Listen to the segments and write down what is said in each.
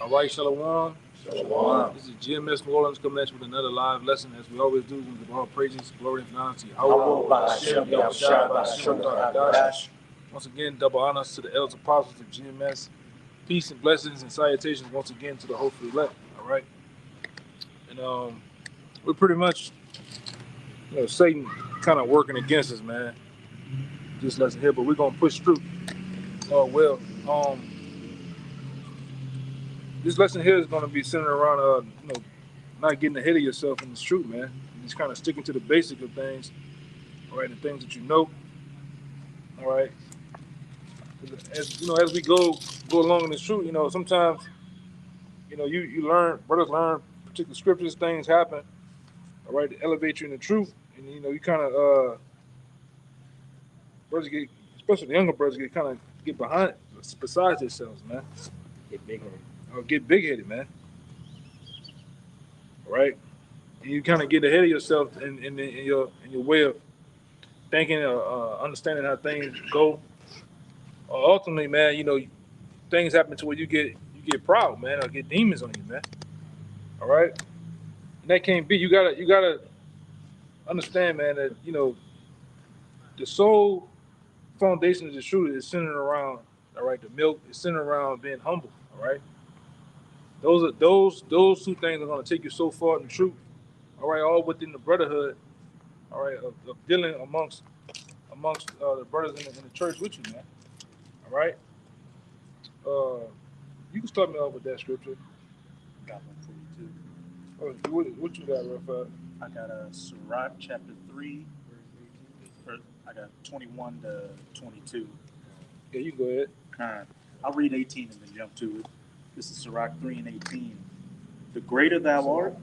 All right, Shalom. Shalom. This is GMS New Orleans coming at you with another live lesson, as we always do. We give all praises, glory, and honor to Yahweh. Once again, double honors to the elders apostles of GMS. Peace and blessings and salutations once again to the hopefully elect. All right, and we're pretty much, Satan kind of working against us, man. This lesson here, but we're gonna push through. Oh well. This lesson here is gonna be centered around, not getting ahead of yourself in this truth, man. Just kind of sticking to the basic of things, all right, the things that you know, all right. As we go along in this truth, sometimes, you learn, brothers learn particular scriptures, things happen, all right, to elevate you in the truth, and you kind of brothers get, especially the younger brothers get kind of get behind, besides themselves, man. Get big headed. Or get big headed, man. All right, and you kind of get ahead of yourself in your way of thinking, understanding how things go. Ultimately, man, things happen to where you get proud, man, or get demons on you, man. All right, and that can't be. You gotta understand, man, that the sole foundation of the truth is centered around, all right, the milk is centered around being humble. All right, those two things are gonna take you so far in the truth. All right, all within the brotherhood. All right, of dealing amongst the brothers in the church with you, man. All right. You can start me off with that scripture. Got one for you too. What you got, Raphael? I got Sirach chapter 3, I got 21 to 22. Yeah, you go ahead. I'll read 18 and then jump to it. This is Sirach 3 and 18. The greater thou art.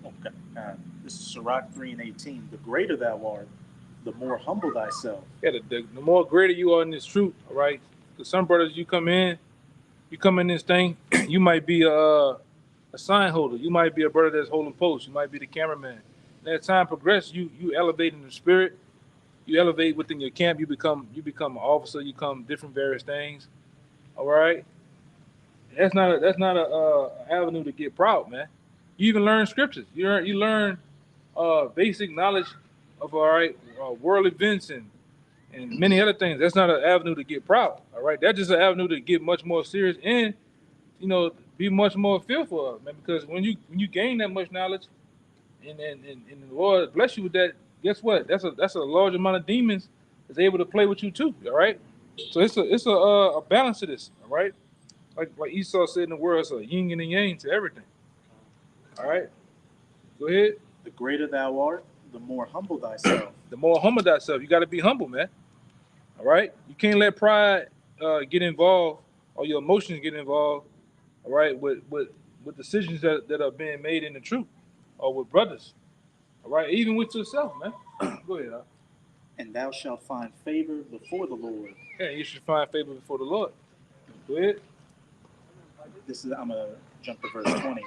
Okay. This is Sirach 3 and 18. The greater thou art, the more humble thyself. Yeah, the more greater you are in this truth, all right? Because some brothers, you come in this thing, you might be a sign holder. You might be a brother that's holding posts. You might be the cameraman. And as time progresses, you elevate in the spirit. You elevate within your camp. You become an officer. You become different various things. All right. That's not a avenue to get proud, man. You even learn scriptures. You learn basic knowledge of, all right, world events and many other things. That's not an avenue to get proud. All right. That's just an avenue to get much more serious and be much more fearful of, man. Because when you gain that much knowledge and the Lord bless you with that, guess what? That's a large amount of demons that's able to play with you too. All right. So it's a balance to this. All right. Like Esau said in the word, it's a yin and a yang to everything. All right. Go ahead. The greater thou art, the more humble thyself. The more humble thyself. You got to be humble, man. All right. You can't let pride get involved or your emotions get involved. All right. With decisions that are being made in the truth or with brothers. All right. Even with yourself, man. Go ahead. And thou shalt find favor before the Lord. Yeah, you should find favor before the Lord. Go ahead. I'm going to jump to verse 20.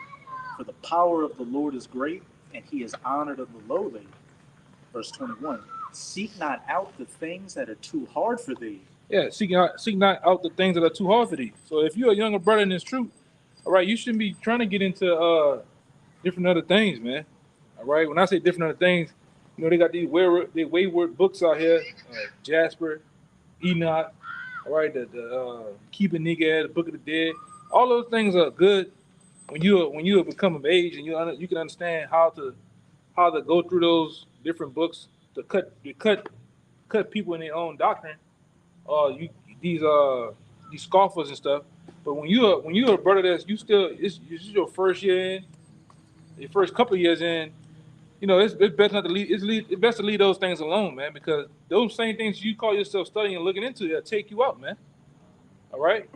For the power of the Lord is great, and he is honored of the lowly. Verse 21. Seek not out the things that are too hard for thee. Yeah, seek not out the things that are too hard for thee. So if you're a younger brother in this truth, all right, you shouldn't be trying to get into different other things, man. All right, when I say different other things, they got these wayward books out here, Jasper, Enoch, all right, the Keeping Nigga, the Book of the Dead. All those things are good when you become of age and you can understand how to go through those different books to cut people in their own doctrine. These scoffers and stuff. But when you're a brother that's this is your first year in, your first couple of years in, it's best not to it's best to leave those things alone, man, because those same things you call yourself studying and looking into, they'll take you out, man. All right.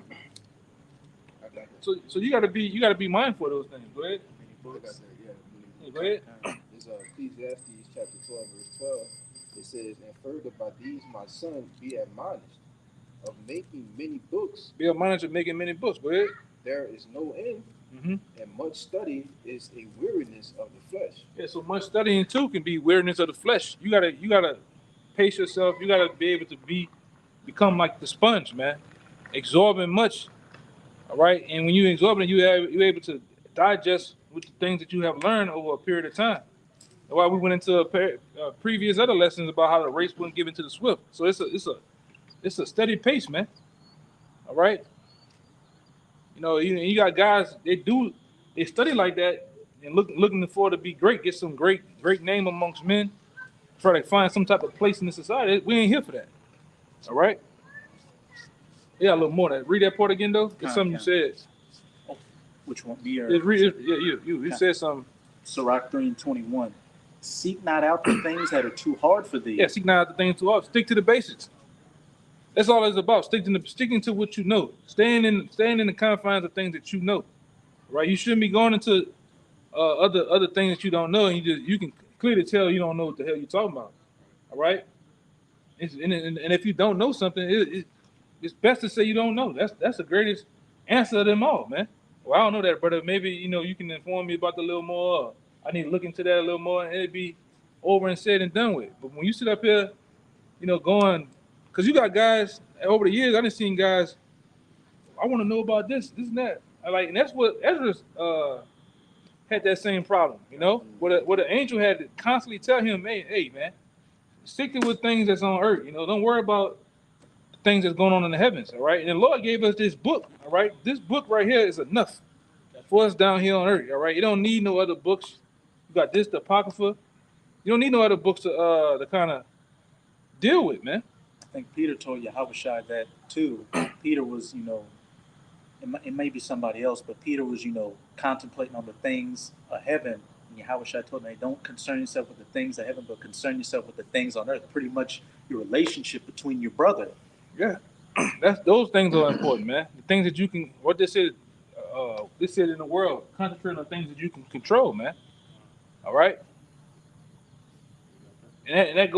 So you gotta be mindful of those things. Go ahead. Go ahead. It's Ecclesiastes chapter 12, verse 12. It says, and further by these, my son, be admonished of making many books. Be admonished of making many books. Go ahead. There is no end, and much study is a weariness of the flesh. Yeah, so much studying too can be weariness of the flesh. You gotta pace yourself. You gotta be able to become like the sponge, man, absorbing much. All right, and when you're exorbitant, you're able to digest with the things that you have learned over a period of time. That's why we went into previous other lessons about how the race wasn't given to the swift. So it's a steady pace, man. All right, you got guys they study like that and looking for to be great, get some great name amongst men, try to find some type of place in the society. We ain't here for that. All right. Yeah, a little more. That read that part again though. It's something you said. Which one? Me or You said something. Sirach 3:21. Seek not out the things that are too hard for thee. Yeah, seek not out the things too hard. Stick to the basics. That's all it's about. Sticking to what you know. Staying in the confines of things that you know. Right? You shouldn't be going into other things that you don't know, and you can clearly tell you don't know what the hell you're talking about. All right? And if you don't know something, it's best to say you don't know. That's the greatest answer of them all, man. Well, I don't know that, brother. Maybe you can inform me about the little more. I need to look into that a little more, and it'd be over and said and done with. But when you sit up here, going, because you got guys over the years, I done seen guys. I want to know about this, and that. And that's what Ezra had that same problem. Where the angel had to constantly tell him, hey, man, stick to with things that's on earth. Don't worry about things that's going on in the heavens, all right? And the Lord gave us this book, all right? This book right here is enough for us down here on earth, all right? You don't need no other books. You got this, the Apocrypha. You don't need no other books to kind of deal with, man. I think Peter told Yahushua that too. Peter was, it may be somebody else, but Peter was, contemplating on the things of heaven. And Yahushua told him, hey, don't concern yourself with the things of heaven, but concern yourself with the things on earth. Pretty much your relationship between your brother. Yeah, those things are important, man. The things that you can, what they said in the world, concentrate on things that you can control, man. All right, and that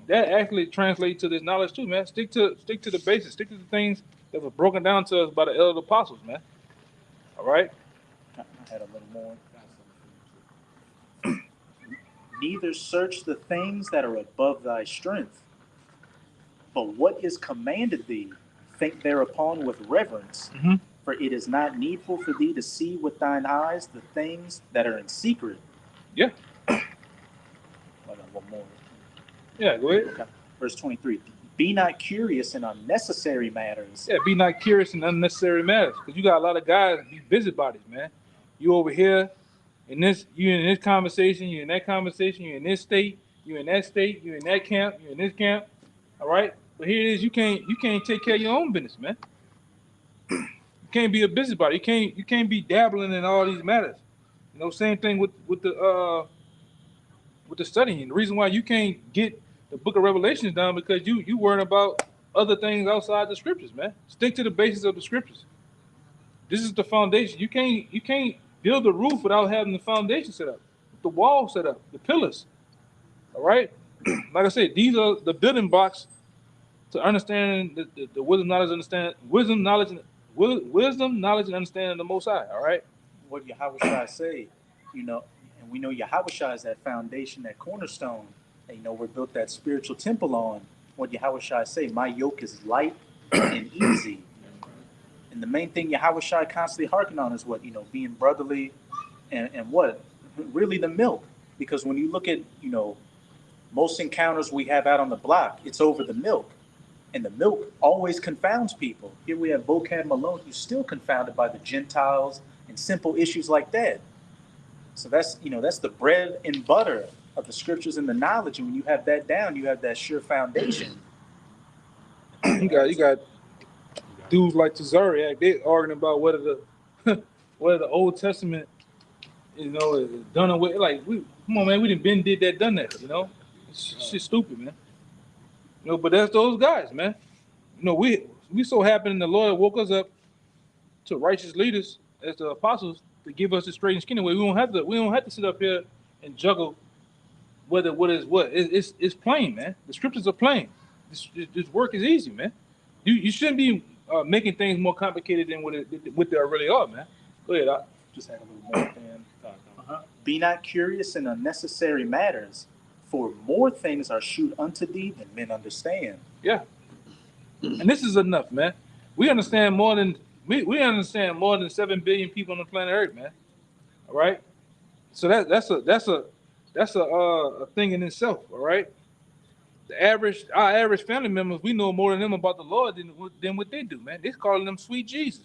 actually translates to this knowledge too, man. Stick to the basics. Stick to the things that were broken down to us by the elder apostles, man. All right. I had a little more. Neither search the things that are above thy strength, but what is commanded thee, think thereon with reverence. Mm-hmm. For it is not needful for thee to see with thine eyes the things that are in secret. Yeah. I got one more. Yeah, go ahead. Okay. Verse 23. Be not curious in unnecessary matters. Yeah, be not curious in unnecessary matters. Because you got a lot of guys be busybodies, man. You over here, you in this conversation, you in that conversation, you in this state, you in that state, you in that camp, you in this camp. All right? But here it is, you can't take care of your own business, man. You can't be a busybody. You can't be dabbling in all these matters. Same thing with the studying. The reason why you can't get the book of Revelations down because you worrying about other things outside the scriptures, man. Stick to the basis of the scriptures. This is the foundation. You can't build a roof without having the foundation set up, the wall set up, the pillars. All right? Like I said, these are the building blocks to understand the wisdom, knowledge, and understanding of the Most High. All right. What Yahushua say, and we know Yahushua is that foundation, that cornerstone. And, we're built that spiritual temple on. What Yahushua say, my yoke is light and easy. And the main thing Yahushua constantly harking on is what, being brotherly and what? Really the milk. Because when you look at, most encounters we have out on the block, it's over the milk. And the milk always confounds people. Here we have Vocab Malone, who's still confounded by the Gentiles and simple issues like that. So that's the bread and butter of the scriptures and the knowledge. And when you have that down, you have that sure foundation. You got dudes like Tazariak, they arguing about whether the Old Testament, is done away. Like, come on, man, we done that. It's shit stupid, man. But that's those guys, man. We so happy the Lord woke us up to righteous leaders as the apostles to give us the straight and skinny way. We don't have to sit up here and juggle whether what is what. It's plain, man. The scriptures are plain. This work is easy, man. You shouldn't be making things more complicated than what they really are, man. Go ahead, I just had a little more. Be not curious in unnecessary matters, for more things are shewed unto thee than men understand. Yeah. And this is enough, man. we understand more than we understand more than 7 billion people on the planet Earth, man. All right. So that's a thing in itself. All right. Our average family members, we know more than them about the Lord than what they do, man. They're calling them sweet Jesus.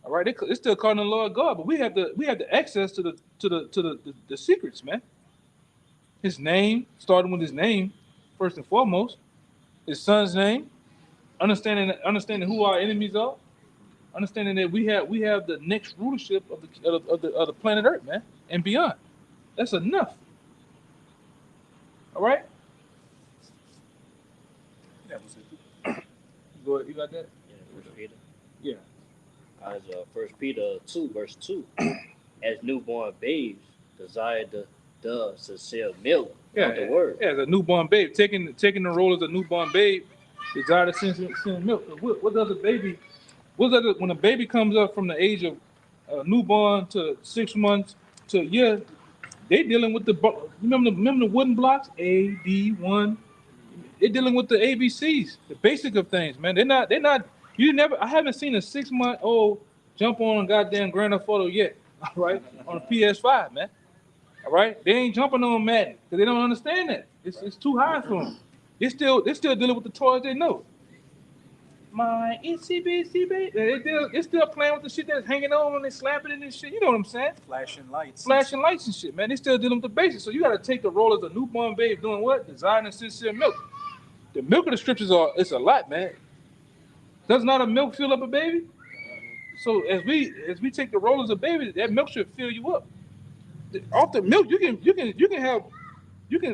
All right, they're still calling the Lord God, but we have the access to the secrets, man. His name, starting with his name, first and foremost, his son's name, understanding who our enemies are, understanding that we have the next rulership of the planet Earth, man, and beyond. That's enough. All right. That was it. Go ahead. You got that? Yeah, First Peter. Yeah. As 1 Peter 2, verse 2, as newborn babes desire the sincere milk of the word. Yeah, as a newborn babe, taking the role as a newborn babe, desire to send milk. What does a baby? When a baby comes up from the age of newborn to 6 months to a year, they dealing with remember the wooden blocks, A, D, 1. They're dealing with the ABCs, the basic of things, man. They're not. I haven't seen a 6-month-old jump on a goddamn Grand Theft Auto yet, all right, on a PS5, man. All right, they ain't jumping on Madden because they don't understand that. It's too high for them. They're still dealing with the toys they know. My ECB, they're still playing with the shit that's hanging on and they slapping it and shit. You know what I'm saying? Flashing lights. Flashing lights and shit, man. They still dealing with the basics. So you got to take the role as a newborn babe doing what? Desiring and sincere milk. The milk of the scriptures it's a lot, man. Does not a milk fill up a baby? So as we take the role as a baby, that milk should fill you up. Off the milk, you can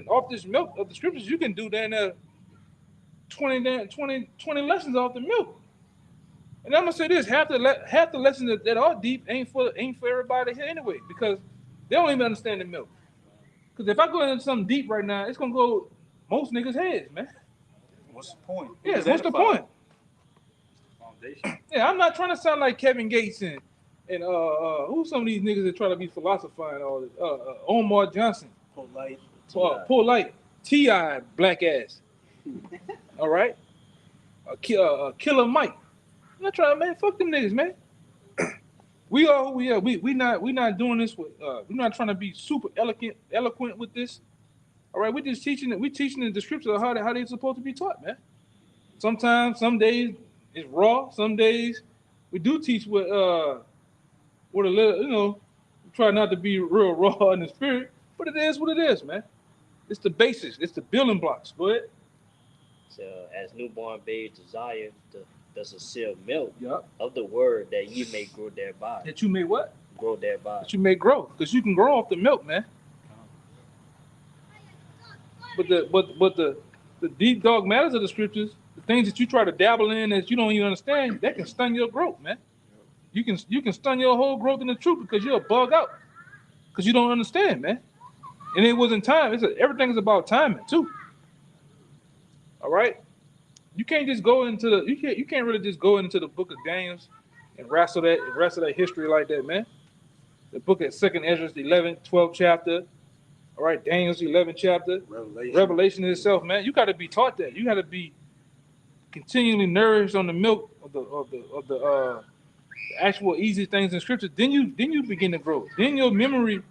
off this milk of the scriptures, you can do that 20 lessons off the milk. And I'm gonna say this: half the lessons that are deep ain't for everybody here anyway, because they don't even understand the milk. Because if I go into something deep right now, it's gonna go most niggas' heads, man. What's the point? Yeah, what's the point? Foundation. Yeah, I'm not trying to sound like Kevin Gates and who's some of these niggas that try to be philosophizing all this? Omar Johnson, Polite. Polite, T.I. black ass. All right, Killer Mike. I'm not trying, man. Fuck them niggas, man. We are who we are. We not doing this with. We're not trying to be super eloquent with this. All right, we're just teaching it. We're teaching the scriptures how they're supposed to be taught, man. Sometimes, some days it's raw. Some days we do teach with a little, we try not to be real raw in the spirit, but it is what it is, man. It's the basics. It's the building blocks. Go ahead. So as newborn babes desire the sincere milk Yup. of the word, that ye may grow thereby. That you may what? Grow thereby. That you may grow, because you can grow off the milk, man. But the deep dog matters of the scriptures, the things that you try to dabble in that you don't even understand, that can stun your growth, man. You can stun your whole growth in the truth because you'll bug out because you don't understand, man. And it wasn't time. Everything is about timing too. All right, you can't just go into you can't really just go into the book of Daniel and wrestle that history like that, man. The book of 2nd Ezra, the 11th, 12th chapter. All right, Daniel's 11th chapter. Revelation itself, man. You got to be taught that. You got to be continually nourished on the milk of the actual easy things in scripture. Then you begin to grow. Then your memory,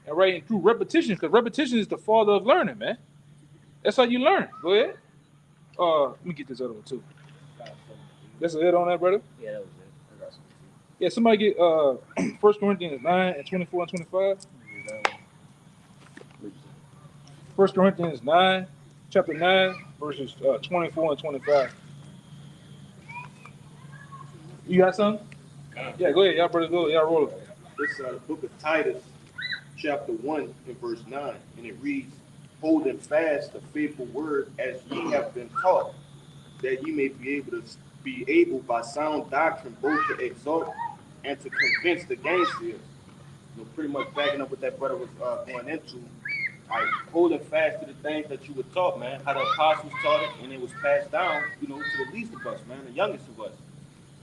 all right, and through repetition, because repetition is the father of learning, man. That's how you learn. Go ahead. Let me get this other one too. That's it on that, brother. Yeah, that was it. Yeah, somebody get 1 Corinthians 9 and 24 and 25. 1 Corinthians 9, chapter 9, verses 24 and 25. You got something? Yeah, go ahead. Y'all brother, go. Y'all roll it. This is the book of Titus, chapter 1 and verse 9, and it reads, "Holding fast the faithful word as ye have been taught, that ye may be able by sound doctrine both to exhort and to convince the gainsayers." Pretty much backing up what that brother was going into. Like holding fast to the things that you were taught, man. How the apostles taught it, and it was passed down, to the least of us, man, the youngest of us.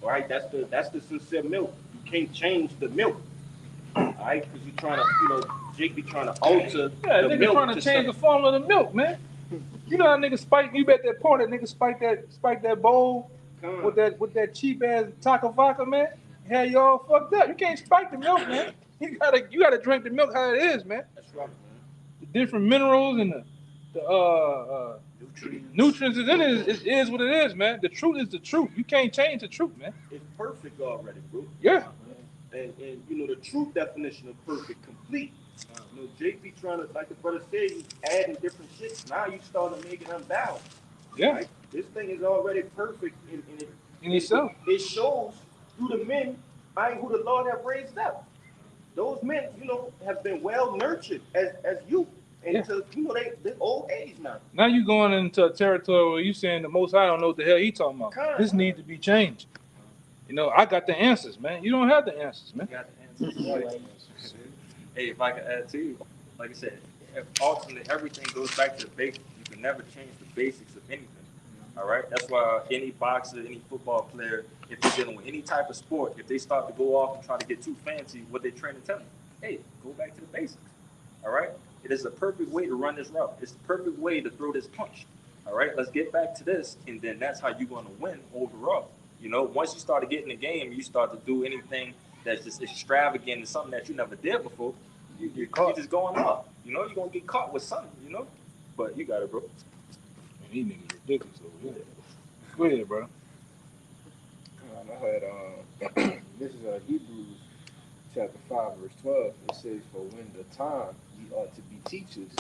All right, that's the sincere milk. You can't change the milk. All right, because you're trying to, Jake be trying to alter the nigga milk. trying to change the formula of the milk, man. You know how niggas spike, you bet that point, that nigga spike that bowl with that cheap ass taco vodka, man. Had you all fucked up. You can't spike the milk, man. You gotta drink the milk how it is, man. That's right, man. The different minerals and the nutrients is in it is what it is, man. The truth is the truth. You can't change the truth, man. It's perfect already, bro. Yeah. And you know the true definition of perfect, complete. You know, JP trying to, like the brother said, he's adding different shit. Now you starting making them balance. Yeah. Right? This thing is already perfect In itself. It shows through the men who the Lord have raised up. Those men, you know, have been well nurtured as youth. And to, you know, they old age now. Now you going into a territory where you saying the Most High don't know what the hell he talking about. This needs to be changed. You know, I got the answers, man. You don't have the answers, man. You got the answers. Hey, if I could add to you, like I said, ultimately everything goes back to the basics. You can never change the basics of anything. All right, that's why any boxer, any football player, if they're dealing with any type of sport, if they start to go off and try to get too fancy, what they train and tell them, hey, go back to the basics. All right, it is a perfect way to run this route. It's the perfect way to throw this punch. All right, let's get back to this, and then that's how you're going to win overall. You know, once you start to get in the game, you start to do anything that's just extravagant and something that you never did before, you're just going up. You know, you're going to get caught with something, you know? But you got it, bro. Man, these niggas ridiculous over here. Go ahead, bro. I had this is Hebrews chapter 5 verse 12. It says, "For when the time ye ought to be teachers,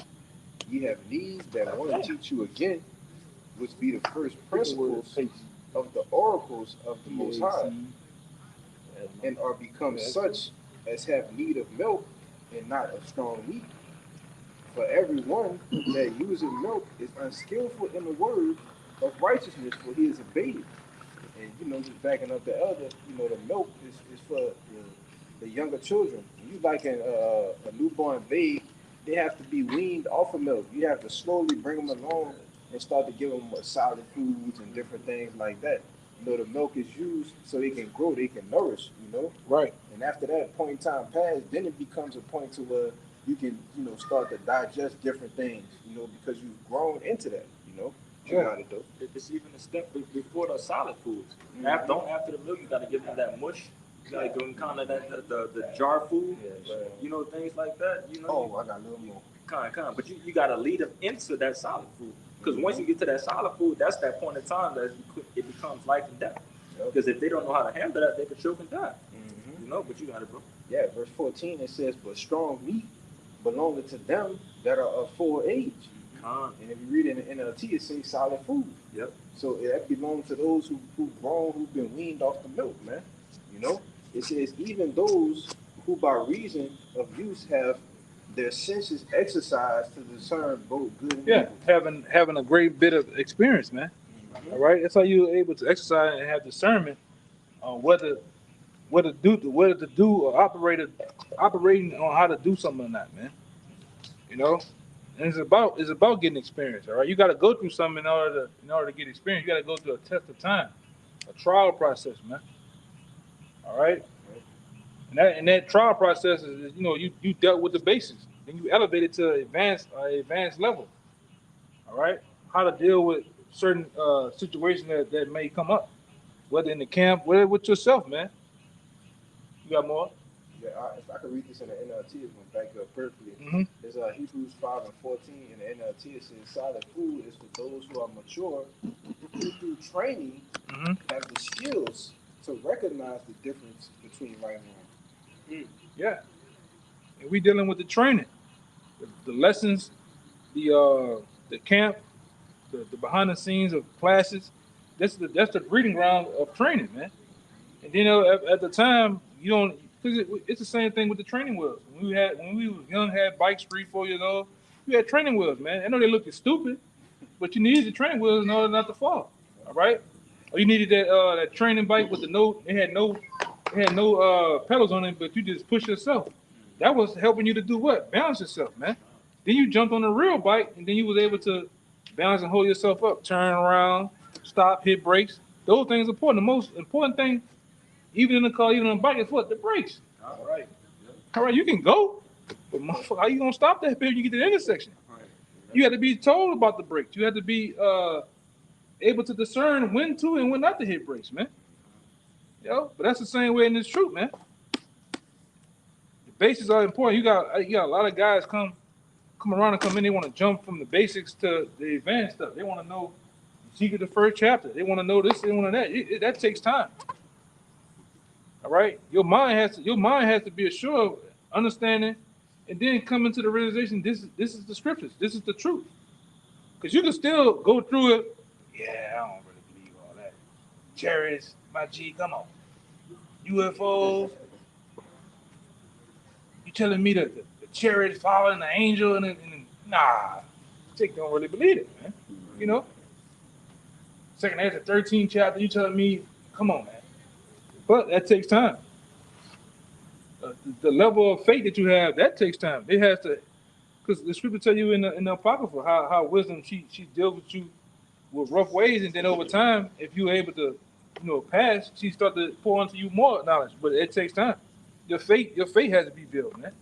ye have need that one to teach you again, which be the first principles of the oracles of the Most High, and are become such as have need of milk and not of strong meat. For everyone that useth milk is unskillful in the word of righteousness, for he is a babe." And you know, just backing up the elder, you know, the milk is for the younger children. You like a newborn babe, they have to be weaned off of milk. You have to slowly bring them along and start to give them solid foods and different things like that. You know, the milk is used so they can grow, they can nourish, you know? Right. And after that point in time passed, then it becomes a point to where you can, you know, start to digest different things, you know, because you've grown into that, you know? You got it, though. It's even a step before the solid foods. Mhm. After the milk, you got to give them that mush. You got to give them kind of that the jar food, you know, things like that. You know, Oh, I got a little more. kind. But you got to lead them into that solid food. Because once you get to that solid food, that's that point in time that it becomes life and death. Because if they don't know how to handle that, they could choke and die. Mm-hmm. You know, but you got it, bro. Yeah, verse 14, it says, "But strong meat belongeth to them that are of full age." And if you read in the NLT, it says solid food. Yep. So that belongs to those who've grown, who've been weaned off the milk, man. You know? It says, even those who by reason of use have their senses exercised to discern both good and evil. Having a great bit of experience, man. Mhm. All right, that's how you're able to exercise and have discernment on what to do, or operating on how to do something or not, man. You know, and it's about getting experience. All right, you got to go through something in order to get experience. You got to go through a test of time, a trial process, man. All right, and that trial process is, you know, you dealt with the basics, then you elevated to advanced level. All right, how to deal with certain situations that may come up, whether in the camp, whether with yourself, man. You got more? Yeah, if I could read this in the NLT, it's going to back up perfectly. Mm-hmm. It's Hebrews 5 and 14 in the NLT. It says, "Solid food is for those who are mature, who through training Mm-hmm. have the skills to recognize the difference between right and wrong." Yeah, and we dealing with the training, the lessons, the camp, the behind the scenes of classes. That's the breeding ground of training, man. And you know, at the time, you don't, because it's the same thing with the training wheels. When we were young, had bikes 3-4 years old, you had training wheels, man. I know they look stupid, but you needed the training wheels in order not to fall. All right, or you needed that training bike with it had no pedals on it, but you just push yourself. That was helping you to do what? Balance yourself, man. Then you jumped on a real bike, and then you was able to balance and hold yourself up, turn around, stop, hit brakes. Those things are important. The most important thing, even in the car, even on a bike, is what? The brakes. All right. All right, you can go, but motherfucker, how you gonna stop that when you get to the intersection? Right. You had to be told about the brakes. You had to be able to discern when to and when not to hit brakes, man. But that's the same way in this truth, man. The basics are important. You got a lot of guys come around and come in. They want to jump from the basics to the advanced stuff. They want to know Ezekiel the first chapter. They want to know this. They want to know that. That takes time. All right, your mind has to be assured of understanding, and then come into the realization this is the scriptures. This is the truth. Because you can still go through it. Yeah, I don't really believe all that. Chariots, my G, come on. UFOs. You telling me that the chariot following the angel and nah, Jake don't really believe it, man. You know. Second Ezra 13 chapter, you telling me, come on, man. But that takes time. The level of faith that you have, that takes time. It has to, because the scripture tell you in the Apocrypha how wisdom she deals with you with rough ways, and then over time, if you're able to, pass, she start to pour into you more knowledge. But it takes time. Your faith has to be built, man.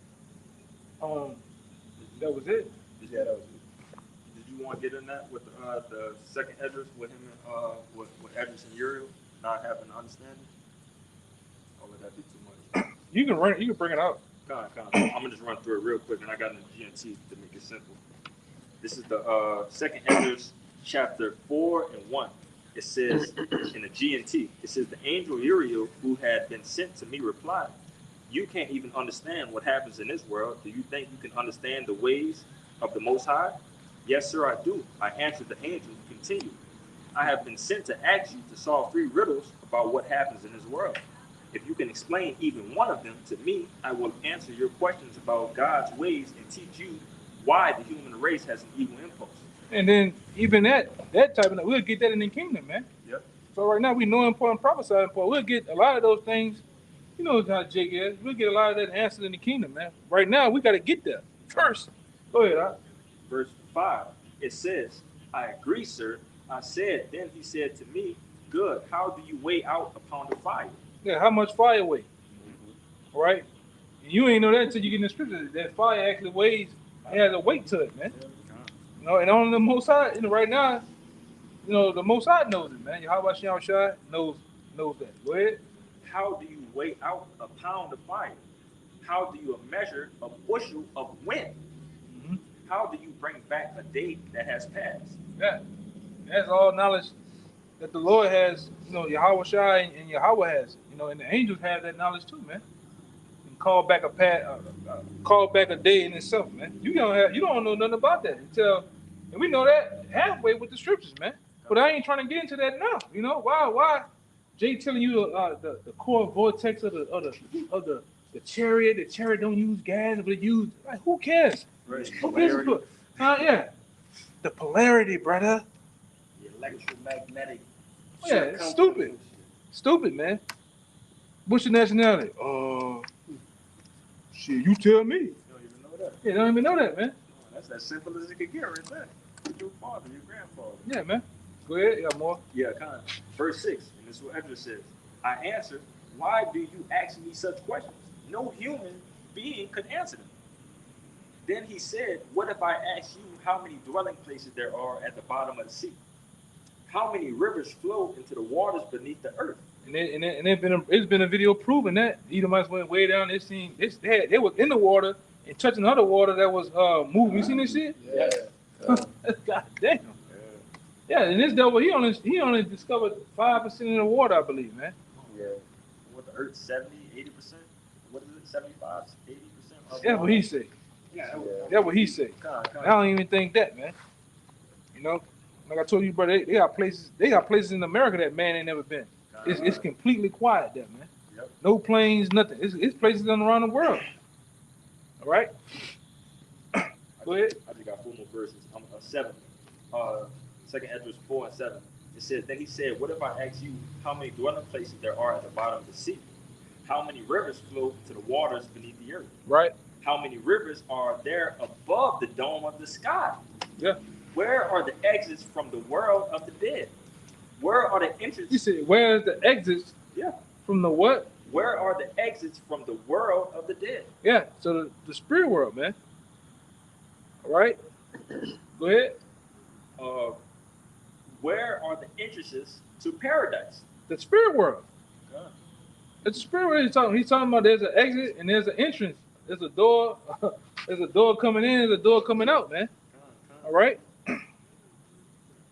That was it. Yeah, that was it. Did you want to get in that with the second Esdras with him and with Esdras and Uriel not having an understanding? Or would that be too much? You can bring it out. I'm gonna just run through it real quick, and I got in the GNT to make it simple. This is the second Esdras chapter 4 and 1. It says in the GNT, it says the angel Uriel who had been sent to me replied, "You can't even understand what happens in this world. Do you think you can understand the ways of the Most High?" "Yes, sir, I do," I answered the angel, who continued, "I have been sent to ask you to solve 3 riddles about what happens in this world. If you can explain even one of them to me, I will answer your questions about God's ways and teach you why the human race has an evil impulse." And then even that type of, we'll get that in the kingdom, man. Yep. So right now we know important, prophesy important. We'll get a lot of those things. You know how Jake is. We'll get a lot of that answered in the kingdom, man. Right now we got to get there first. Go ahead, Al. Verse 5, it says, "I agree, sir. I said, then he said to me, good, how do you weigh out a pound of fire?" Yeah, how much fire weight? All right. And you ain't know that until you get in the scripture. That fire actually weighs, it has a weight to it, man. And only the Most High, right now, the Most High knows it, man. Yahweh Shem Shai knows that. Go ahead. "How do you weigh out a pound of fire? How do you measure a bushel of wind? Mm-hmm. How do you bring back a day that has passed?" Yeah. That's all knowledge that the Lord has, Yahweh Shai and Yahweh has, and the angels have that knowledge too, man. And call back a day in itself, man. You don't know nothing about that and we know that halfway with the scriptures, man. But I ain't trying to get into that now. Why? Jay telling you the core vortex of the chariot. The chariot don't use gas, but it use, like, who cares? Right. Who cares? Yeah. The polarity, brother. The electromagnetic. Yeah, it's stupid. Stupid, man. What's your nationality? Shit, you tell me. You don't even know that. Yeah, they don't even know that, man. That's as simple as it could get right there. Your father, your grandfather. Yeah, man. Go ahead, you got more. Yeah, kind of. Verse 6, and this is what Ezra says. "I answered, why do you ask me such questions? No human being could answer them." Then he said, what if I ask you how many dwelling places there are at the bottom of the sea? How many rivers flow into the waters beneath the earth? And it's been a video proving that Edomites went way down. They was in the water and touching other water that was moving. You seen this shit? Yeah. God damn. Yeah, and this devil, he only discovered 5% of the water, I believe, man. Yeah. What, the earth, 70, 80%? What is it, 75, 80%? That's what he said. Yeah, That's what he said. I don't even think that, man. Like I told you, brother, they got places in America that man ain't never been. It's completely quiet there, man. Yep. No planes, nothing. It's places around the world. All right. Go ahead. I just got 4 more verses. 7. Second Esdras 4 and 7. It says, then he said, what if I ask you how many dwelling places there are at the bottom of the sea? How many rivers flow to the waters beneath the earth? Right. How many rivers are there above the dome of the sky? Yeah. Where are the exits from the world of the dead? Where are the entrances? You said, where is the exits? Yeah. From the what? Where are the exits from the world of the dead? Yeah. So the spirit world, man. All right. Go ahead. where are the entrances to paradise? The spirit world. God. It's the spirit world he's talking about. There's an exit and there's an entrance. There's a door. There's a door coming in, there's a door coming out, man. All right?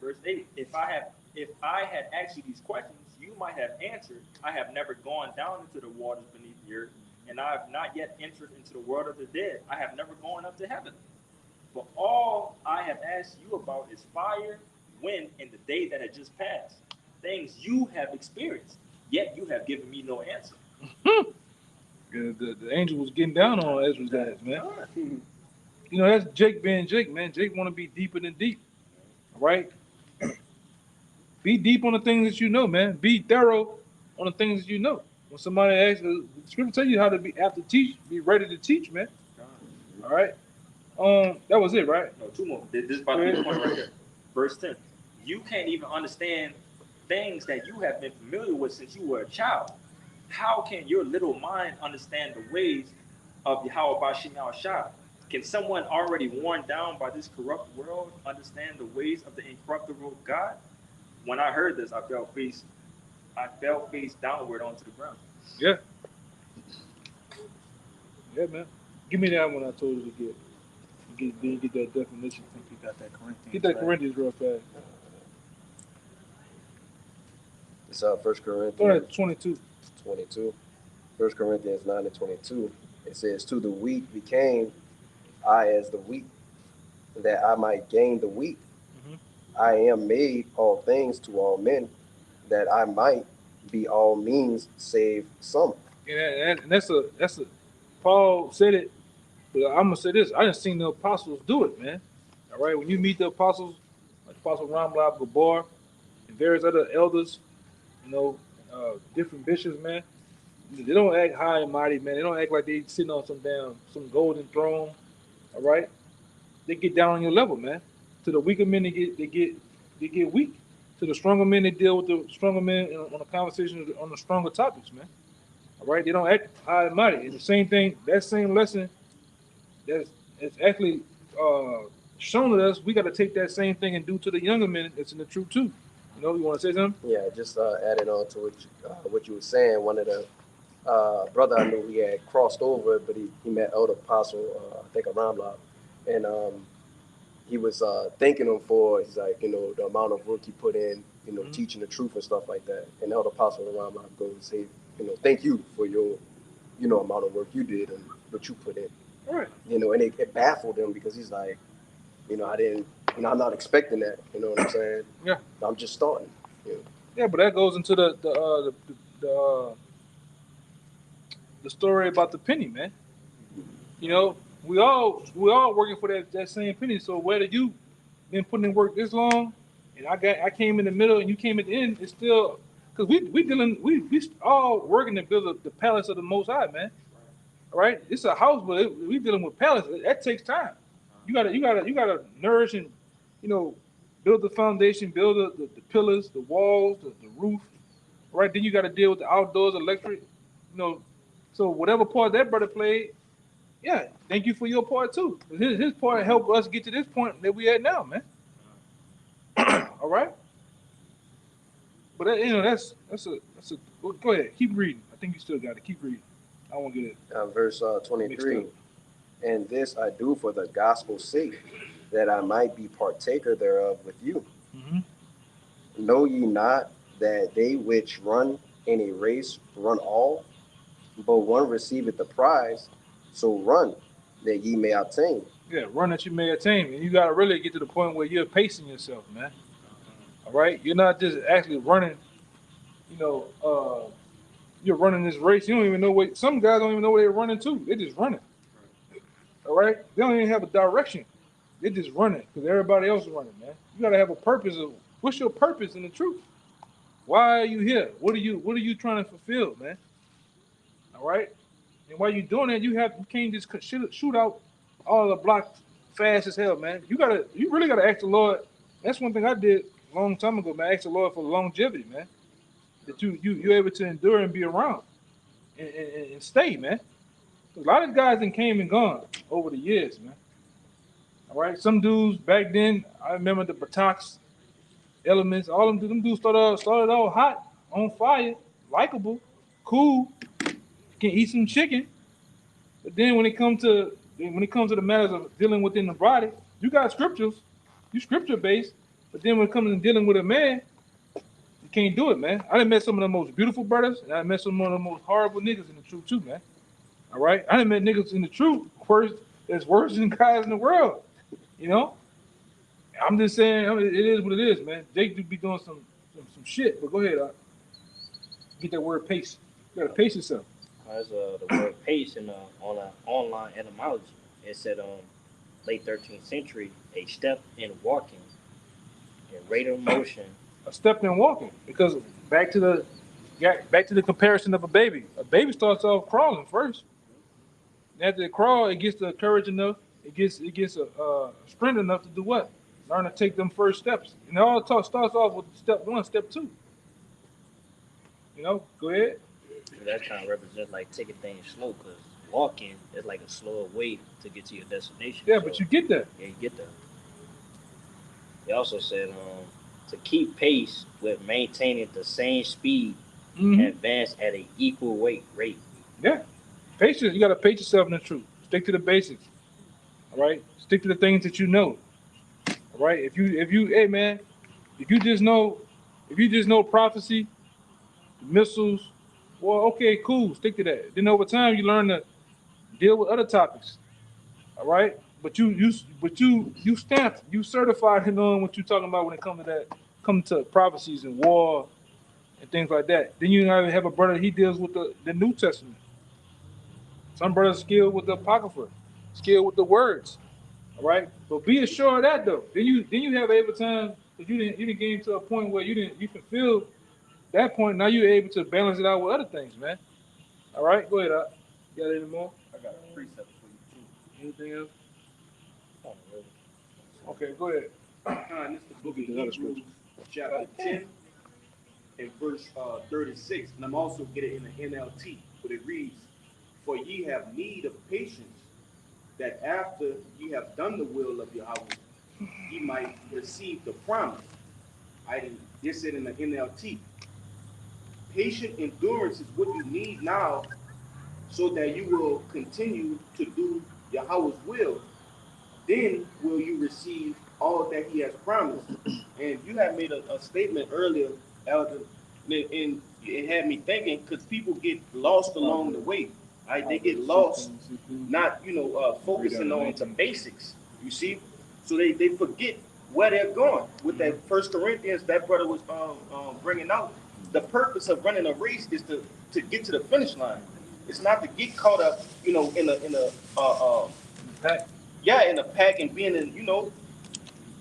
Verse 8, if I had asked you these questions, you might have answered, I have never gone down into the waters beneath the earth, and I have not yet entered into the world of the dead. I have never gone up to heaven. But all I have asked you about is fire, wind, and the day that had just passed. Things you have experienced, yet you have given me no answer. The angel was getting down on Ezra's ass, man. You know, that's Jake being Jake, man. Jake want to be deeper than deep. All right? Be deep on the things that you know, man. Be thorough on the things that you know. When somebody asks, the scripture tell you how to be after teach, be ready to teach, man. All right? That was it, right? No, two more. This is about to be the point right there. Verse 10. You can't even understand things that you have been familiar with since you were a child. How can your little mind understand the ways of Yahweh Bashim Shah? Can someone already worn down by this corrupt world understand the ways of the incorruptible God? When I heard this, I fell face downward onto the ground. Yeah. Yeah, man. Give me that one I told you to get that definition. I think you got that Corinthians. Get that right? Corinthians real fast. It's 1 Go ahead, Corinthians 22. 22. 1 Corinthians 9 and 22. It says, to the weak became I as the weak, that I might gain the weak. I am made all things to all men, that I might be all means save some. And that's a Paul said it, but I'm gonna say this. I didn't seen the apostles do it, man. All right, when you meet the apostles, like Apostle Ramlab Gabar and various other elders, you know, different bishops, man, they don't act high and mighty, man. They don't act like they sitting on some golden throne. All right, they get down on your level, man. To the weaker men, they get weak. To the stronger men, they deal with the stronger men on a conversation on the stronger topics, man. All right, they don't act high and mighty. And the same thing, that same lesson, that's actually shown to us. We got to take that same thing and do to the younger men that's in the truth too. You know, you want to say something? Yeah, just added on to what you were saying. One of the brother I knew, he had crossed over, but he met Elder Apostle, I think a Ramlab, and he was thanking him for, he's like, you know, the amount of work he put in, you know, teaching the truth and stuff like that. And Elder Apostle Ramlab goes, hey, you know, thank you for your, you know, amount of work you did and what you put in. All right. You know, and it baffled him because he's like, you know, I'm not expecting that. You know what I'm saying? Yeah. I'm just starting. You know? Yeah, but that goes into the story about the penny, man. You know, we all working for that same penny. So whether you been putting in work this long, and I came in the middle and you came at the end, it's still because we all working to build the palace of the Most High, man. All right, it's a house, but we dealing with palace. That takes time. You gotta nourish and, you know, build the foundation, build the pillars, the walls, the roof. Right, then you got to deal with the outdoors, electric. You know, so whatever part that brother played, yeah, thank you for your part too. His part helped us get to this point that we at now, man. All right, but you know that's a. Go ahead, keep reading. I think you still got to keep reading. I won't get it. Verse 23. And this I do for the gospel's sake, that I might be partaker thereof with you. Mm-hmm. Know ye not that they which run in a race run all, but one receiveth the prize? So run, that ye may obtain. Yeah, run that you may attain. And you got to really get to the point where you're pacing yourself, man. All right? You're not just actually running, you know, you're running this race. You don't even know what, some guys don't even know where they're running to. They're just running. All right? They don't even have a direction. They're just running because everybody else is running, man. You got to have a purpose of, what's your purpose in the truth? Why are you here? What are you trying to fulfill, man? All right? And while you're doing that, you can't just shoot out all the blocks fast as hell, man. You really gotta ask the Lord. That's one thing I did a long time ago, man. I asked the Lord for longevity, man. That you're able to endure and be around and stay, man. A lot of guys that came and gone over the years, man. All right, some dudes back then, I remember the Bataks, Elements, all them dudes started off hot, on fire, likable, cool, can eat some chicken. But then when it comes to the matters of dealing within the body, you got scriptures, you scripture based. But then when it comes to dealing with a man, you can't do it, man. I done met some of the most beautiful brothers, and I met some of the most horrible niggas in the truth too, man. All right, I done met niggas in the truth that's worse than guys in the world. You know, I'm just saying, I mean, it is what it is, man. Jake do be doing some shit, but go ahead, get that word pace. You gotta pace yourself. As the word pace in on an online etymology, it said late 13th century, a step in walking, a rate of motion. A step in walking, because back to the comparison of a baby. A baby starts off crawling first. After it crawl, it gets the courage enough. It gets a strength enough to do what? Learn to take them first steps. And it all starts off with step one, step two. You know, go ahead. That kind of represents like taking things slow, because walking is like a slower way to get to your destination. Yeah, So, but you get there. yeah, you get there. They also said to keep pace with maintaining the same speed and Mhm. advance at an equal rate. Yeah. Patience. You gotta pace yourself in the truth. Stick to the basics. All right. Stick to the things that you know. All right. Hey man, if you just know prophecy, missiles, well, okay, cool. Stick to that. Then over time, you learn to deal with other topics. All right. But you stamped, you certified in knowing what you're talking about when it comes to that, come to prophecies and war and things like that. Then you have a brother, he deals with the New Testament. Some brothers skilled with the Apocrypha, skilled with the words. All right. But be assured of that though. Then you have able time, because you didn't get to a point where you can feel that point. Now you're able to balance it out with other things, man. All right, go ahead. You got any more? I got a precept for you too. Anything else? Okay, go ahead. And this is the book of Hebrews, chapter 10, and verse 36. And I'm also getting it in the NLT, but it reads, "For ye have need of patience, that after ye have done the will of Yahweh, ye might receive the promise." This said in the NLT. Patient endurance is what you need now, so that you will continue to do Yahweh's will. Then will you receive all that he has promised. And you had made a statement earlier, Elder, and it had me thinking, because people get lost along the way. Right? They get lost, not focusing on the basics. You see, so they forget where they're going. With that First Corinthians, that brother was bringing out. The purpose of running a race is to get to the finish line. It's not to get caught up, in a Pack. in a pack and being in,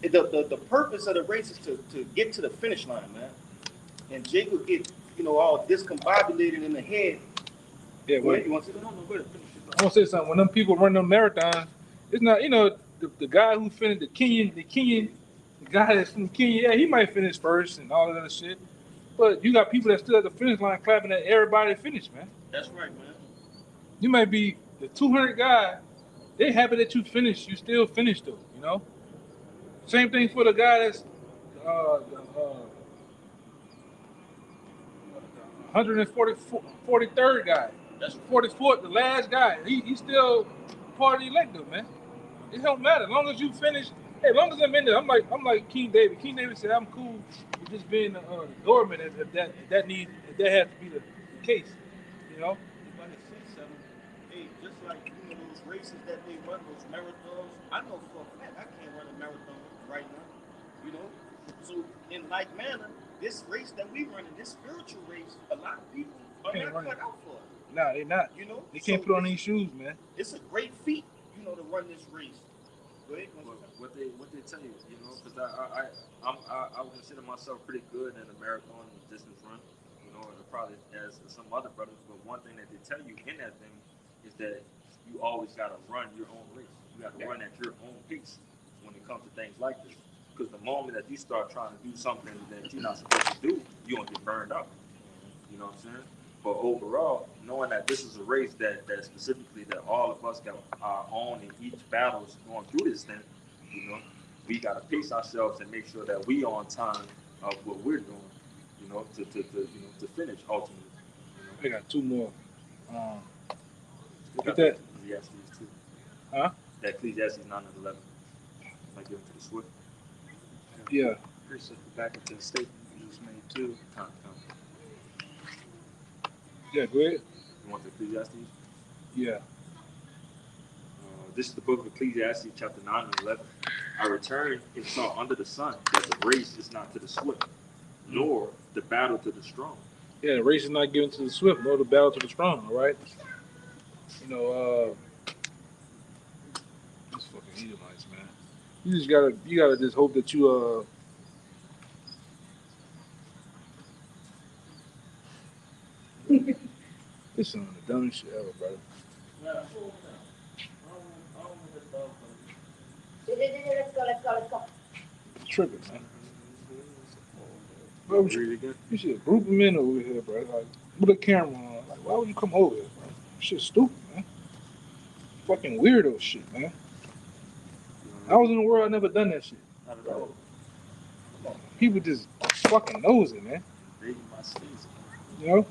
the purpose of the race is to get to the finish line, man. And Jake will get, all discombobulated in the head. Yeah, Go ahead, wait. you want to say that? No, go ahead, finish it. I want to say something. When them people run them marathons, it's not, the guy who finished the guy that's from Kenya, yeah, he might finish first and all of that shit. But you got people that stood at the finish line clapping at everybody finish, man. That's right, man. You might be the 200 guy. They happy that you finished. You still finished though, Same thing for the guy that's the 143rd guy. That's 44th, the last guy. He still part of the elect though, man. It don't matter. As long as you finish, hey, as long as I'm in there, I'm like King David. King David said, I'm cool with just being the doorman if that has to be the case, If I had said something, hey, just like those races that they run, those marathons, I know for a fact I can't run a marathon right now. So in like manner, this race that we run, this spiritual race, a lot of people are Can't not run cut it. out for it. Nah, they not. They can't So put on these shoes, man. It's a great feat, to run this race. Go ahead. What they tell you, because I would consider myself pretty good in a marathon and distance run, probably as some other brothers. But one thing that they tell you in that thing is that you always got to run your own race. You got to run at your own pace when it comes to things like this. Because the moment that you start trying to do something that you're not supposed to do, you're gonna get burned out. You know what I'm saying? But overall, knowing that this is a race that specifically that all of us got our own in each battles going through this thing, we gotta pace ourselves and make sure that we on time of what we're doing, you know, to finish ultimately. I got two more. You Get know? that? Ecclesiastes too. Huh? That Ecclesiastes 9 and 11. Like given to the swift. Yeah. Here's back into the statement you just made too. Come. Yeah, go ahead. You want the Ecclesiastes? Yeah. This is the book of Ecclesiastes, chapter 9 and 11. I returned and saw under the sun that the race is not to the swift, nor the battle to the strong. Yeah, the race is not given to the swift, nor the battle to the strong, all right? You know, these fucking Edomites, man. You gotta just hope that you, this is the dumbest shit ever, brother. Let's go. It's tripping, man. Bro, Read it again. you should group them in over here, bro. Like, with a camera on. Like, why would you come over here, bro? Shit's stupid, man. Fucking weirdo shit, man. I was in the world, I never done that shit. Not at all. People just fucking knows it, man. Reading my season. You know?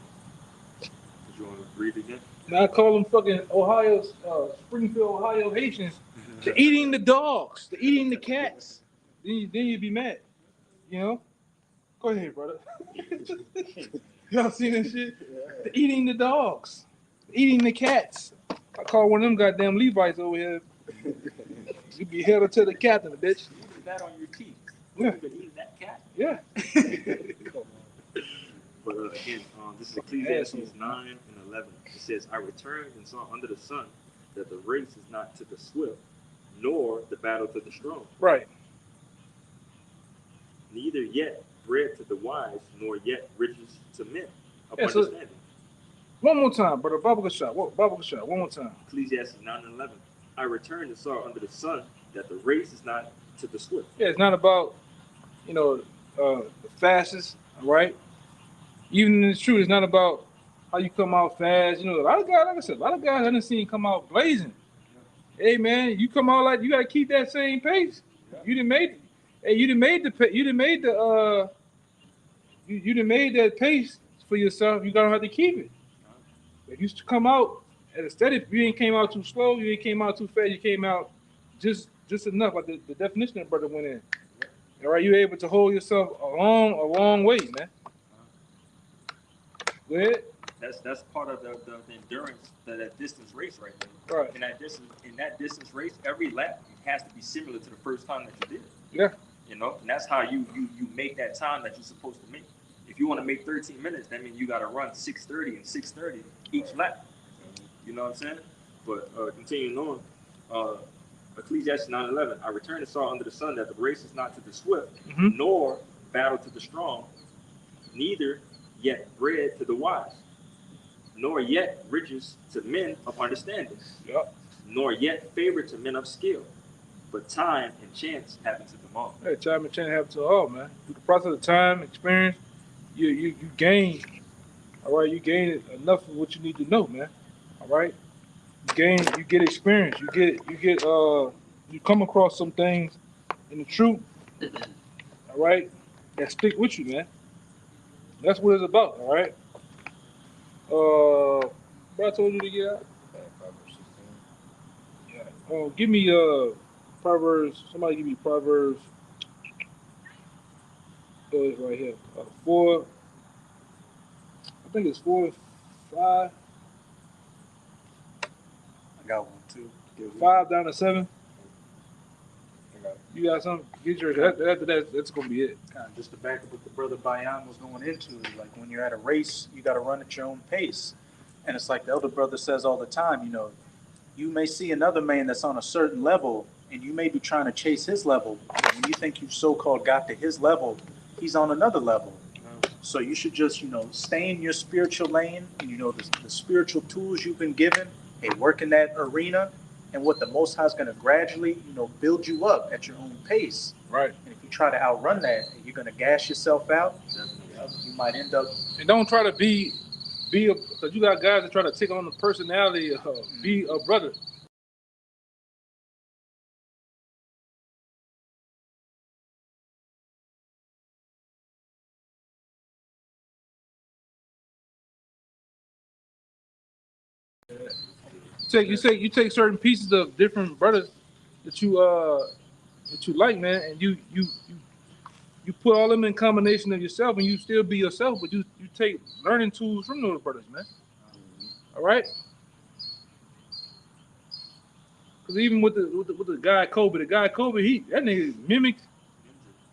Did you want to read it again? Now I call them fucking Springfield, Ohio Haitians. They're eating the dogs. They're eating the cats. Then you'd be mad. You know? Go ahead, brother. Y'all seen this shit? They're eating the dogs. They're eating the cats. I call one of them goddamn Levites over here. You be held to the captain, bitch. You put that on your teeth. Yeah. You been eating that cat. Yeah. But again, this is Ecclesiastes 9 and 11. It says, I returned and saw under the sun that the race is not to the swift, nor the battle to the strong. Right. Neither yet bread to the wise, nor yet riches to men of Yeah, so- understanding. One more time, brother. Bible shot. One more time. Ecclesiastes 9 and 11. I returned and saw under the sun that the race is not to the swift. Yeah, it's not about, the fastest, all right? Even in the truth, it's not about how you come out fast. You know, a lot of guys, like I said, a lot of guys I done seen come out blazing. Hey, man, you come out like you got to keep that same pace. You done made that pace for yourself. You gotta have to keep it. If you come out at a steady, you ain't came out too slow, you ain't came out too fast, you came out just enough. Like the definition that brother went in. All right, you're able to hold yourself a long way, man. Go ahead. That's part of the endurance, that distance race right there. Right. In that distance race, every lap has to be similar to the first time that you did it. Yeah. You know, and that's how you make that time that you're supposed to make. If you want to make 13 minutes, that means you got to run 6:30 and 6:30 each lap. You know what I'm saying? But continuing on, Ecclesiastes 9:11. I returned and saw under the sun that the race is not to the swift, Mhm. nor battle to the strong, neither yet bread to the wise, nor yet riches to men of understanding, Yup. nor yet favor to men of skill, but time and chance happen to them all. Hey, time and chance happen to all, man. Through the process of time, experience, you gain. All right, you gain enough of what you need to know, man. All right, you get experience. You come across some things in the truth. All right, that stick with you, man. That's what it's about. All right. What I told you to get out. Yeah. Give me Proverbs. Somebody give me Proverbs. Oh, it's right here. 4. I think it's 4 and 5. I got one too. 5 down to 7. You got something? Get yours. After that, that's gonna be it. Kind of just to back up what the brother Bayan was going into, like when you're at a race, you got to run at your own pace. And it's like the elder brother says all the time, you may see another man that's on a certain level and you may be trying to chase his level. And when you think you so-called got to his level, he's on another level. So you should just, stay in your spiritual lane and, the spiritual tools you've been given, hey, work in that arena. And what the Most High is going to gradually, build you up at your own pace. Right. And if you try to outrun that, you're going to gas yourself out. You might end up. And don't try to be because you got guys that try to take on the personality of be a brother. You take certain pieces of different brothers that you like, man, and you put all them in combination of yourself, and you still be yourself, but you take learning tools from those brothers, man. All right. Because even with the guy Kobe, that nigga mimicked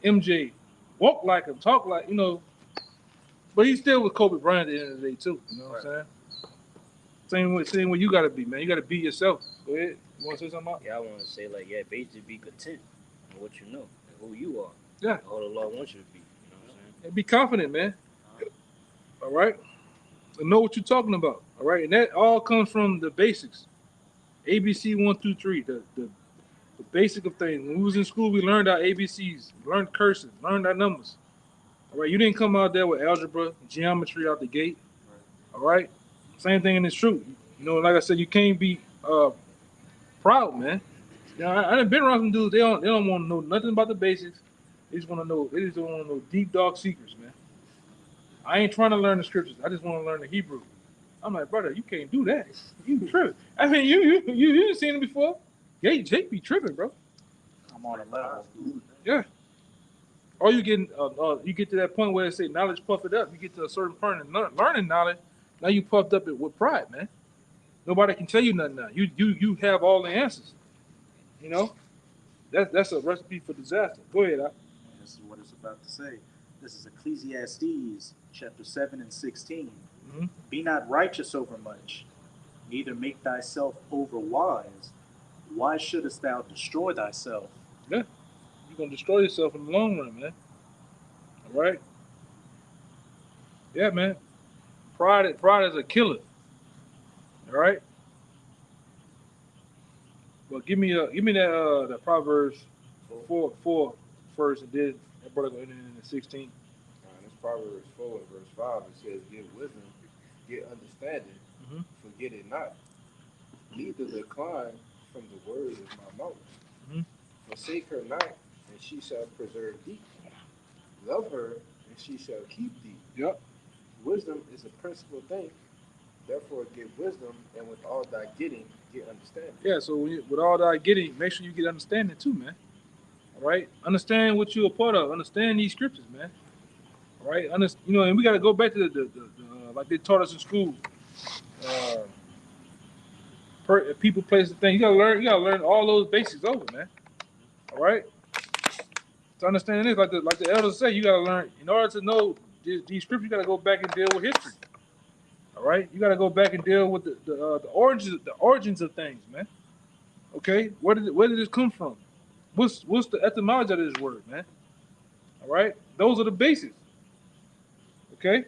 MJ, walk like him, talk like, but he still was Kobe Bryant at the end of the day too. You know what I'm saying? Same way you gotta be, man. You gotta be yourself. Go ahead. You wanna say something about? Yeah, I want to say like, yeah, basically be content in what you know and who you are. Yeah. All the Lord wants you to be. You know what I'm saying? And be confident, man. All right. And know what you're talking about. All right. And that all comes from the basics. ABC 1 through 3. The basic of things. When we was in school, we learned our ABCs, learned cursive, learned our numbers. All right. You didn't come out there with algebra, geometry out the gate. All right. Same thing in this truth. Like I said, you can't be proud, man. I done been around some dudes. They don't want to know nothing about the basics. They just want to know. They just don't want to know deep dark secrets, man. I ain't trying to learn the scriptures. I just want to learn the Hebrew. I'm like, brother, you can't do that. You tripping. I mean, you seen it before. Jake be tripping, bro. I'm on a level. Yeah. Or you get to that point where they say knowledge puff it up. You get to a certain point in learning knowledge. Now you puffed up it with pride, man. Nobody can tell you nothing now. You have all the answers. That's a recipe for disaster. Go ahead, Al. This is what it's about to say. This is Ecclesiastes chapter 7 and 16. Mm-hmm. Be not righteous over much, neither make thyself over wise. Why shouldest thou destroy thyself? Yeah. You're gonna destroy yourself in the long run, man. All right. Yeah, man. Pride is a killer. All right. Well, give me that Proverbs 4 first, and then that brother go in the 16. This Proverbs 4 and verse 5, it says, "Get wisdom, get understanding, forget it not. Neither decline from the word of my mouth. Forsake her not, and she shall preserve thee. Love her, and she shall keep thee. Yep. Wisdom is a principal thing. Therefore, get wisdom, and with all thy getting, get understanding." Yeah, so with all that getting, make sure you get understanding too, man. All right? Understand what you're a part of. Understand these scriptures, man. All right? And we got to go back to the like they taught us in school. People, places, things. You got to learn all those basics over, man. All right? To understand this, like the elders say, you got to learn. In order to know these scriptures, you got to go back and deal with history. All right, you got to go back and deal with the origins of things, man. Okay, where did this come from? What's the etymology of this word, man? All right, those are the basics. Okay,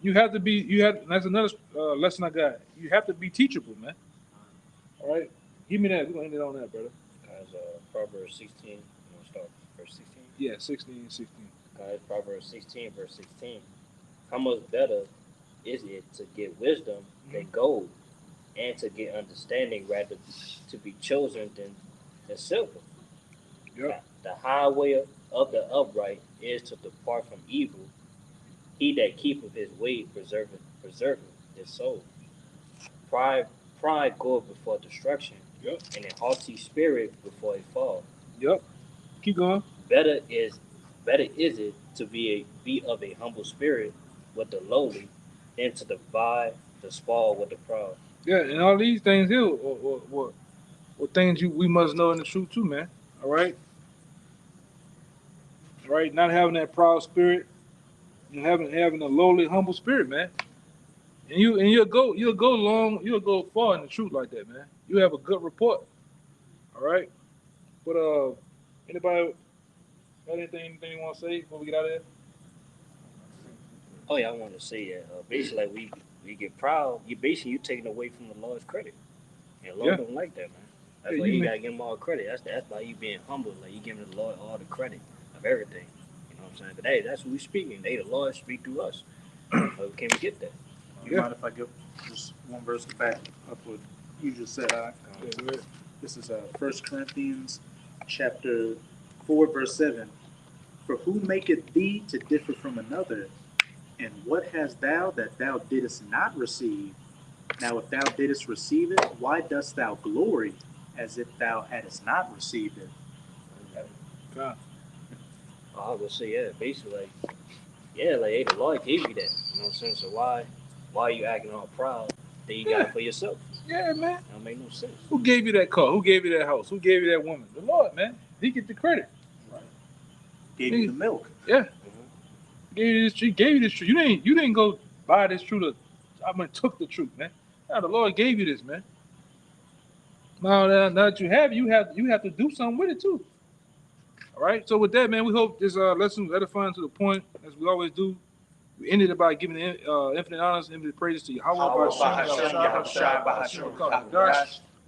that's another lesson I got. You have to be teachable, man. All right, give me that. We're gonna end it on that, brother. Guys, Proverbs 16. You want to start verse 16? Yeah, 16 and 16. Guys, Proverbs 16, verse 16. How much better is it to get wisdom than gold, and to get understanding rather to be chosen than silver? Yep. The highway of the upright is to depart from evil. He that keepeth his way preserveth his soul. Pride goeth before destruction, Yep. and a haughty spirit before a fall. Yep. Keep going. Better is it to be of a humble spirit with the lowly, than to divide the spoil with the proud. Yeah, and all these things here or things we must know in the truth too, man. All right. All right, not having that proud spirit, and having a lowly, humble spirit, man. And you'll go far in the truth like that, man. You have a good report. All right. But anybody got anything you want to say before we get out of here? Oh yeah, I want to say that basically, like we get proud. You taking away from the Lord's credit, and the Lord don't like that, man. That's why you gotta give him all credit. That's by you being humble. Like you giving the Lord all the credit of everything. You know what I'm saying? But hey, that's what we speaking. The Lord speak through us. So can we get that? You mind if I give just one verse to back up what you just said? This is 1 Corinthians chapter 4, verse 7. For who maketh thee to differ from another? And what hast thou that thou didst not receive? Now, if thou didst receive it, why dost thou glory as if thou hadst not received it? God. I was gonna say, yeah, basically, like, yeah, like, hey, the Lord gave you that. You know what I'm saying? So why are you acting all proud that you got it for yourself? Yeah, man. That don't make no sense. Who gave you that car? Who gave you that house? Who gave you that woman? The Lord, man. He get the credit. Gave you the milk. Yeah. Gave you this truth. Gave you this truth. You didn't go buy this truth. I mean, took the truth, man. Now the Lord gave you this, man. Now that you have to do something with it too. All right. So with that, man, we hope this lesson was edifying to the point, as we always do. We ended it by giving infinite honors and infinite praises to Yahweh.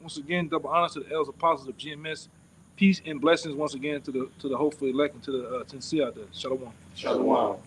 Once again, double honors to the elders apostles of GMS. Peace and blessings once again to the hopeful elect and to the sincere out there. Shalom. Shalom.